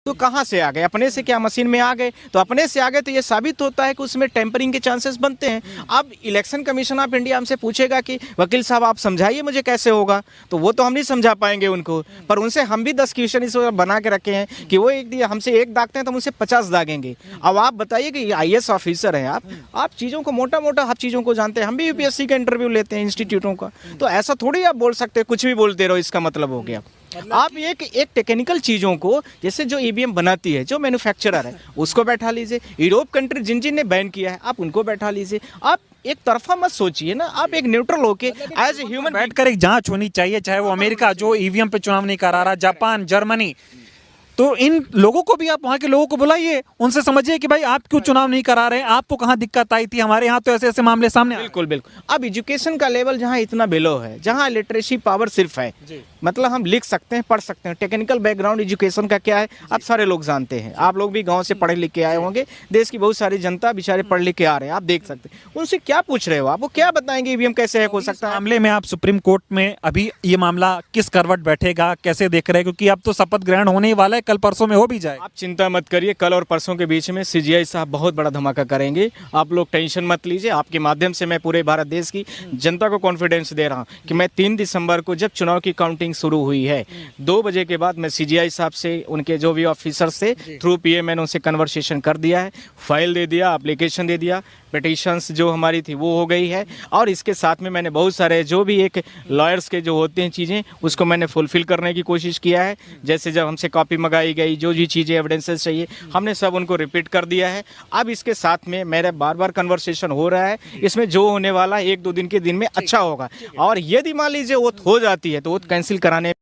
तो कहाँ से आ गए? अपने से क्या मशीन में आ गए? तो अपने से आ गए तो ये साबित होता है कि उसमें टेम्परिंग के चांसेस बनते हैं। अब इलेक्शन कमीशन ऑफ इंडिया हमसे पूछेगा कि वकील साहब आप समझाइए मुझे कैसे होगा, तो वो तो हम नहीं समझा पाएंगे उनको, पर उनसे हम भी 10 क्वेश्चन इस बना के रखे हैं कि वो हमसे एक दागते हैं तो हम उनसे 50 दागेंगे। अब आप बताइए कि IAS ऑफिसर हैं आप चीज़ों को मोटा मोटा आप चीज़ों को जानते हैं। हम भी UPSC का इंटरव्यू लेते हैं इंस्टीट्यूटों का, तो ऐसा थोड़ी आप बोल सकते हैं कुछ भी बोलते रहो इसका मतलब हो गया। आप एक टेक्निकल चीज़ों को, जैसे जो EVM बनाती है जो मैन्युफैक्चरर है उसको बैठा लीजिए, यूरोप कंट्री जिन जिन ने बैन किया है आप उनको बैठा लीजिए। आप एक तरफा मत सोचिए ना, आप एक न्यूट्रल होके एज ए ह्यूमन बैठकर एक जांच होनी चाहिए, चाहे वो अमेरिका जो ईवीएम पे चुनाव नहीं करा रहा, जापान, जर्मनी, तो इन लोगों को भी आप वहां के लोगों को बुलाइए, उनसे समझिए कि भाई आप क्यों चुनाव नहीं करा रहे हैं, आपको कहां दिक्कत आई थी, हमारे यहाँ तो ऐसे ऐसे मामले सामने। बिल्कुल बिल्कुल। अब एजुकेशन का लेवल जहाँ इतना बिलो है, जहाँ लिटरेसी पावर सिर्फ है, मतलब हम लिख सकते हैं पढ़ सकते हैं, टेक्निकल बैकग्राउंड एजुकेशन का क्या है आप सारे लोग जानते हैं। आप लोग भी गांव से पढ़े लिख के आए होंगे, देश की बहुत सारी जनता बेचारे पढ़ लिख के आ रहे हैं, आप देख सकते हैं। उनसे क्या पूछ रहे हो आप, वो क्या बताएंगे EVM कैसे हैक हो सकता है? मामले में आप सुप्रीम कोर्ट में अभी ये मामला किस करवट बैठेगा, कैसे देख रहे हैं, क्योंकि अब तो शपथ ग्रहण होने ही वाला है, कल परसों में हो भी जाए। आप चिंता मत करिए, कल और परसों के बीच में CGI साहब बहुत बड़ा धमाका करेंगे, आप लोग टेंशन मत लीजिए। आपके माध्यम से मैं पूरे भारत देश की जनता को कॉन्फिडेंस दे रहा हूं कि मैं 3 दिसंबर को जब चुनाव की काउंटिंग शुरू हुई है 2 बजे के बाद मैं CGI साहब से, उनके जो भी ऑफिसर से थ्रू PM मैंने उनसे कन्वर्सेशन कर दिया है, फाइल दे दिया, एप्लीकेशन दे दिया, पिटीशंस जो हमारी थी वो हो गई है, और इसके साथ में मैंने बहुत सारे जो भी एक लॉयर्स के जो होते हैं चीज़ें उसको मैंने फुलफिल करने की कोशिश किया है। जैसे जब हमसे कॉपी मंगाई गई, जो भी चीज़ें एविडेंसेस चाहिए हमने सब उनको रिपीट कर दिया है। अब इसके साथ में मेरा बार बार कन्वर्सेशन हो रहा है, इसमें जो होने वाला 1-2 दिन के दिन में अच्छा होगा, और यदि मान लीजिए वो हो जाती है तो वो कैंसिल कराने